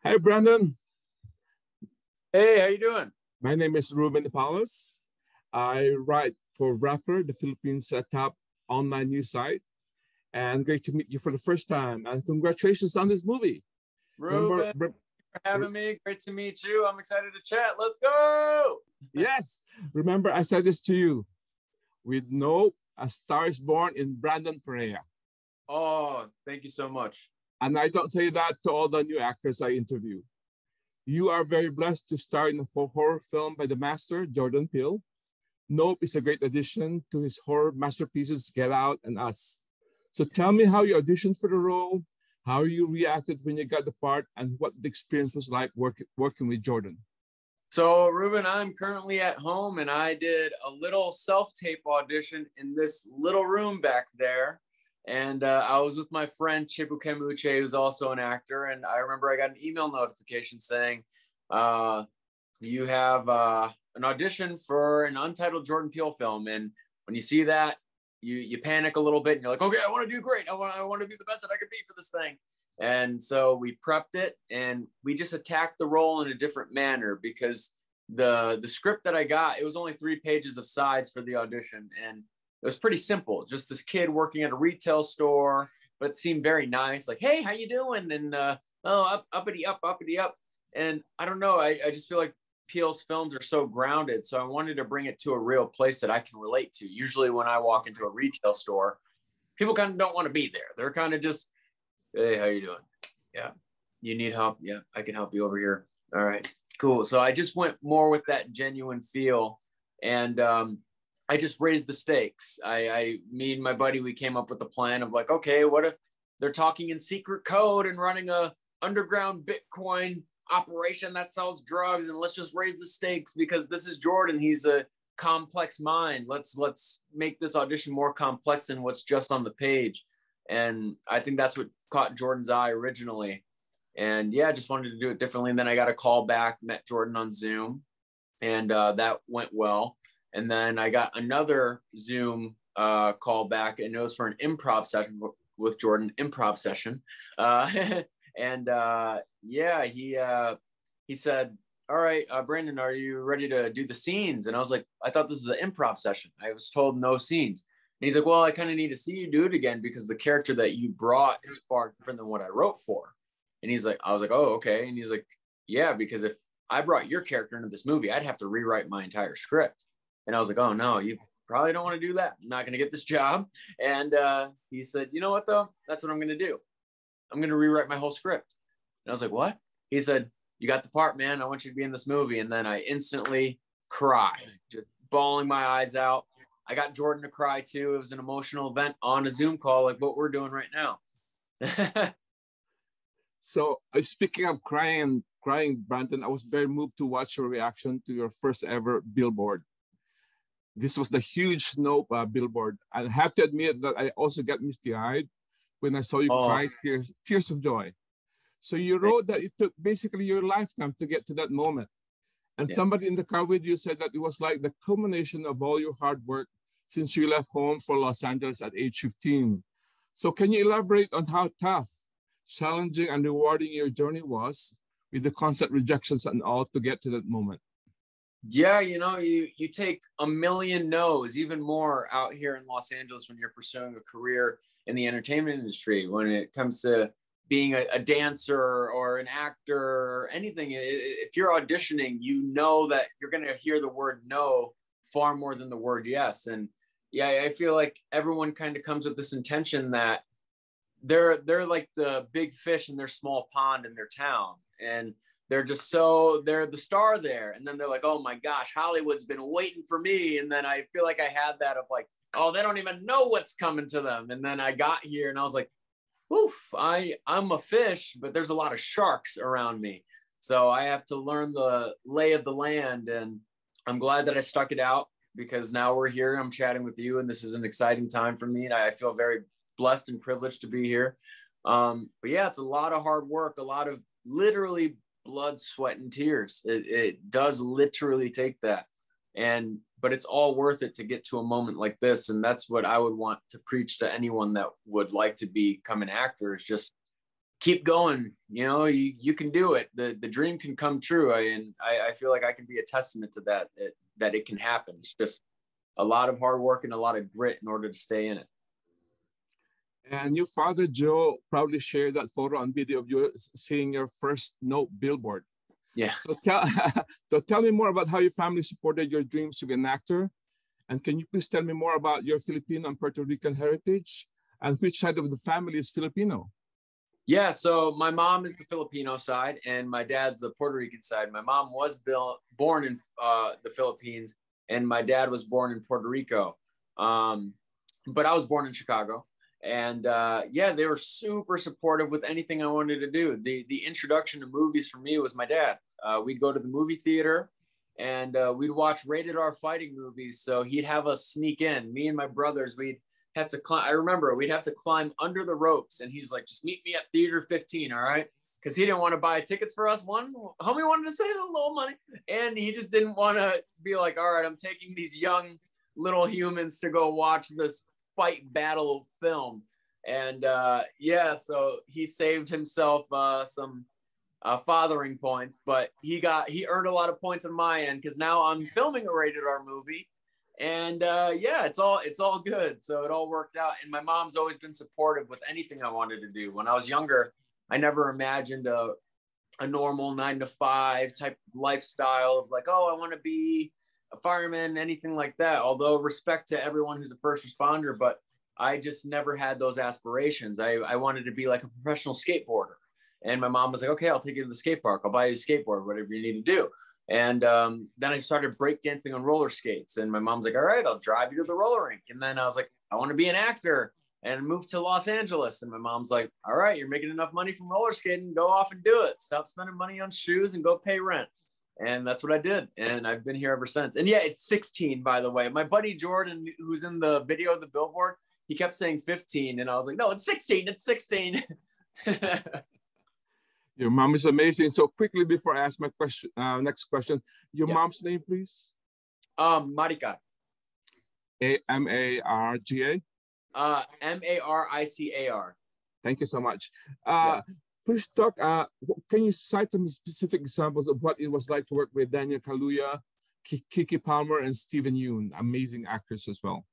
Hi, Brandon. Hey, how you doing? My name is Ruben Palas. I write for Rapper, the Philippines' top online news site. And great to meet you for the first time. And congratulations on this movie. Ruben, thank you for having me. Great to meet you. I'm excited to chat. Let's go. Yes. Remember, I said this to you. We know a star is born in Brandon Perea. Oh, thank you so much. And I don't say that to all the new actors I interview. You are very blessed to star in a horror film by the master, Jordan Peele. Nope is a great addition to his horror masterpieces, Get Out and Us. So tell me how you auditioned for the role, how you reacted when you got the part, and what the experience was like working with Jordan. So, Ruben, I'm currently at home, and I did a little self-tape audition in this little room back there. And I was with my friend Chibukemuche, who's also an actor. And I remember I got an email notification saying, you have an audition for an untitled Jordan Peele film. And when you see that, you panic a little bit and you're like, okay, I want to do great. I want to be the best that I could be for this thing. And so we prepped it and we just attacked the role in a different manner because the script that I got, it was only 3 pages of sides for the audition. And it was pretty simple. Just this kid working at a retail store, but seemed very nice. Like, hey, how you doing? And uppity up. And I don't know. I just feel like Peele's films are so grounded. So I wanted to bring it to a real place that I can relate to. Usually when I walk into a retail store, people kind of don't want to be there. They're kind of just, hey, how you doing? Yeah. You need help? Yeah, I can help you over here. All right, cool. So I just went more with that genuine feel. And I just raised the stakes. Me and my buddy, we came up with a plan of like, okay, what if they're talking in secret code and running a underground Bitcoin operation that sells drugs, and let's just raise the stakes because this is Jordan. He's a complex mind. Let's make this audition more complex than what's just on the page. And I think that's what caught Jordan's eye originally. And yeah, I just wanted to do it differently. And then I got a call back, met Jordan on Zoom, and that went well. And then I got another Zoom call back, and it was for an improv session with Jordan, and yeah, he said, all right, Brandon, are you ready to do the scenes? And I was like, I thought this was an improv session. I was told no scenes. And he's like, well, I kind of need to see you do it again because the character that you brought is far different than what I wrote for. And he's like, I was like, oh, okay. And he's like, yeah, because if I brought your character into this movie, I'd have to rewrite my entire script. And I was like, oh, no, you probably don't want to do that. I'm not going to get this job. And he said, you know what, though? That's what I'm going to do. I'm going to rewrite my whole script. And I was like, what? He said, you got the part, man. I want you to be in this movie. And then I instantly cried, just bawling my eyes out. I got Jordan to cry, too. It was an emotional event on a Zoom call like what we're doing right now. So speaking of crying, Brandon, I was very moved to watch your reaction to your first ever billboard. This was the huge snow billboard. I have to admit that I also got misty-eyed when I saw you cry tears of joy. So you wrote that it took basically your lifetime to get to that moment. And somebody in the car with you said that it was like the culmination of all your hard work since you left home for Los Angeles at age 15. So can you elaborate on how tough, challenging, and rewarding your journey was with the constant rejections and all to get to that moment? Yeah, you know, you take a million no's, even more out here in Los Angeles when you're pursuing a career in the entertainment industry. When it comes to being a dancer or an actor or anything, if you're auditioning, you know that you're going to hear the word no far more than the word yes. And yeah, I feel like everyone kind of comes with this intention that they're like the big fish in their small pond in their town. And they're the star there. And then they're like, oh my gosh, Hollywood's been waiting for me. And then I feel like I had that of like, oh, they don't even know what's coming to them. And then I got here and I was like, oof, I'm a fish, but there's a lot of sharks around me. So I have to learn the lay of the land. And I'm glad that I stuck it out because now we're here. I'm chatting with you and this is an exciting time for me. And I feel very blessed and privileged to be here. But yeah, it's a lot of hard work, a lot of literally blood, sweat, and tears. It does literally take that. But it's all worth it to get to a moment like this. And that's what I would want to preach to anyone that would like to become an actor, is just keep going. You know, you can do it. The dream can come true. I feel like I can be a testament to that, that it can happen. It's just a lot of hard work and a lot of grit in order to stay in it. And your father, Joe, proudly shared that photo and video of you seeing your first Nope billboard. Yeah. So tell me more about how your family supported your dreams to be an actor. And can you please tell me more about your Filipino and Puerto Rican heritage and which side of the family is Filipino? Yeah, so my mom is the Filipino side and my dad's the Puerto Rican side. My mom was born in the Philippines and my dad was born in Puerto Rico. But I was born in Chicago. And yeah, they were super supportive with anything I wanted to do. The introduction to movies for me was my dad. We'd go to the movie theater and we'd watch rated R fighting movies. So he'd have us sneak in. Me and my brothers, we'd have to climb. I remember we'd have to climb under the ropes. And he's like, just meet me at theater 15, all right? Because he didn't want to buy tickets for us. One, homie wanted to save a little money. And he just didn't want to be like, all right, I'm taking these young little humans to go watch this fight battle film. And yeah, so he saved himself some fathering points, but he earned a lot of points on my end because now I'm filming a rated R movie. And yeah, it's all good. So it all worked out. And my mom's always been supportive with anything I wanted to do. When I was younger, I never imagined a normal 9-to-5 type of lifestyle of like, oh, I want to be a fireman, anything like that. Although respect to everyone who's a first responder, but I just never had those aspirations. I wanted to be like a professional skateboarder. And my mom was like, okay, I'll take you to the skate park. I'll buy you a skateboard, whatever you need to do. And then I started breakdancing on roller skates. And my mom's like, all right, I'll drive you to the roller rink. And then I was like, I want to be an actor and moved to Los Angeles. And my mom's like, all right, you're making enough money from roller skating. Go off and do it. Stop spending money on shoes and go pay rent. And that's what I did. And I've been here ever since. And yeah, it's 16, by the way. My buddy Jordan, who's in the video of the billboard, he kept saying 15. And I was like, no, it's 16. It's 16. Your mom is amazing. So quickly before I ask my question, next question, your mom's name, please. Marika. Marga. Maricar. Thank you so much. Please talk. Can you cite some specific examples of what it was like to work with Daniel Kaluuya, Kiki Palmer, and Steven Yeun, amazing actors as well?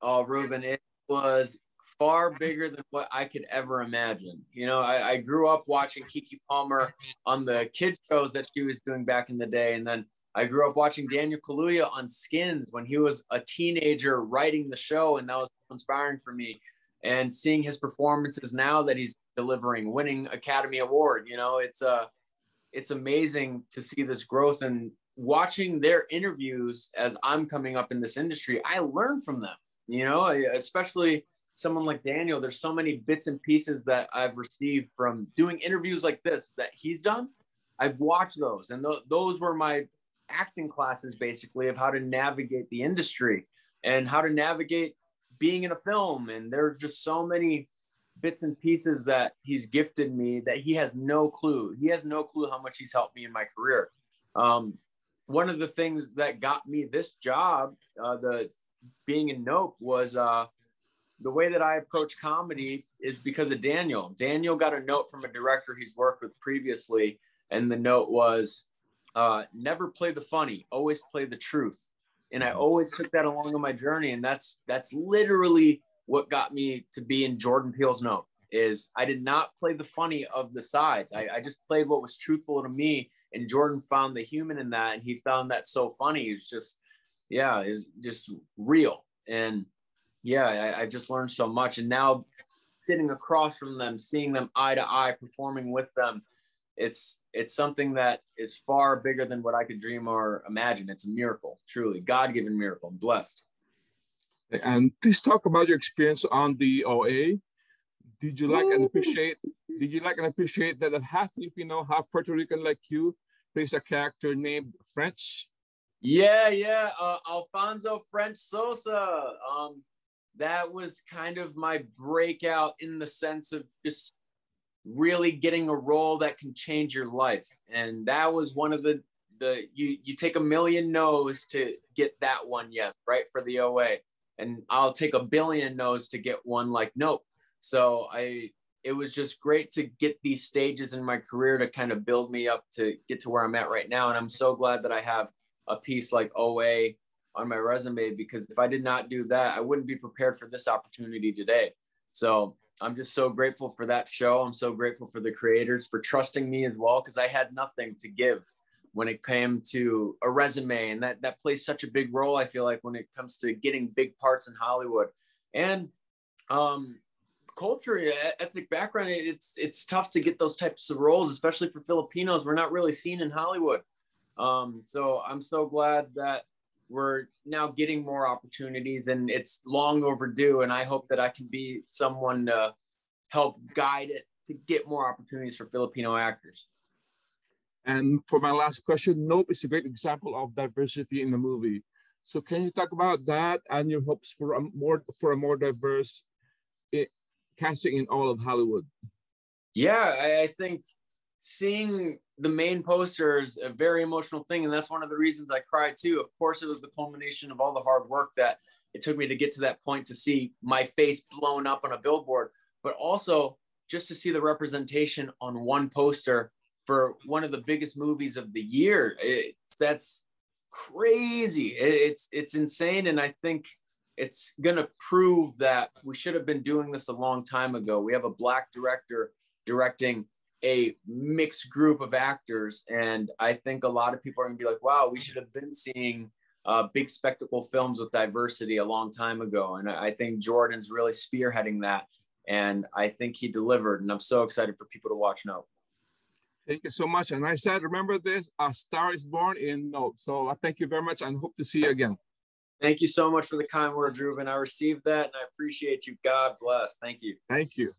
Oh, Ruben, it was far bigger than what I could ever imagine. You know, I grew up watching Kiki Palmer on the kid shows that she was doing back in the day. And then I grew up watching Daniel Kaluuya on Skins when he was a teenager writing the show. And that was inspiring for me. And seeing his performances now that he's delivering, winning Academy Award, you know, it's amazing to see this growth and watching their interviews as I'm coming up in this industry. I learn from them, you know, especially someone like Daniel. There's so many bits and pieces that I've received from doing interviews like this that he's done. I've watched those, and those were my acting classes basically of how to navigate the industry and how to navigate being in a film. And there's just so many bits and pieces that he's gifted me that he has no clue. He has no clue how much he's helped me in my career. One of the things that got me this job, the being in Nope, was the way that I approach comedy is because of Daniel. Daniel got a note from a director he's worked with previously. And the note was, never play the funny, always play the truth. And I always took that along on my journey. And that's literally what got me to be in Jordan Peele's Note, is I did not play the funny of the sides. I just played what was truthful to me. And Jordan found the human in that. And he found that so funny. It's just, yeah, it's just real. And yeah, I just learned so much. And now sitting across from them, seeing them eye to eye, performing with them, it's something that is far bigger than what I could dream or imagine. It's a miracle, truly. God-given miracle. I'm blessed. And please talk about your experience on the OA. Did you like and appreciate that a half Filipino, half Puerto Rican like you plays a character named French? Yeah. Alfonso French Sosa. That was kind of my breakout in the sense of just really getting a role that can change your life. And that was one of the you take a million no's to get that one yes, right, for the OA. And I'll take a billion no's to get one like Nope. So I it was just great to get these stages in my career to kind of build me up to get to where I'm at right now. And I'm so glad that I have a piece like OA on my resume, because if I did not do that, I wouldn't be prepared for this opportunity today. So I'm just so grateful for that show. I'm so grateful for the creators for trusting me as well, because I had nothing to give when it came to a resume. And that plays such a big role, I feel like, when it comes to getting big parts in Hollywood. And culture, ethnic background, it's tough to get those types of roles, especially for Filipinos. We're not really seen in Hollywood. So I'm so glad that we're now getting more opportunities, and it's long overdue. And I hope that I can be someone to help guide it to get more opportunities for Filipino actors. And for my last question, Nope is a great example of diversity in the movie. So can you talk about that and your hopes for a more diverse casting in all of Hollywood? Yeah, I think seeing the main poster is a very emotional thing. And that's one of the reasons I cried too. Of course, it was the culmination of all the hard work that it took me to get to that point, to see my face blown up on a billboard, but also just to see the representation on one poster for one of the biggest movies of the year. That's crazy. It's insane. And I think it's going to prove that we should have been doing this a long time ago. We have a Black director directing a mixed group of actors. And I think a lot of people are gonna be like, wow, we should have been seeing big spectacle films with diversity a long time ago. And I think Jordan's really spearheading that. And I think he delivered. And I'm so excited for people to watch Nope. Thank you so much. And I said, remember this, a star is born in Nope. So thank you very much and hope to see you again. Thank you so much for the kind words, Ruben. I received that and I appreciate you. God bless. Thank you. Thank you.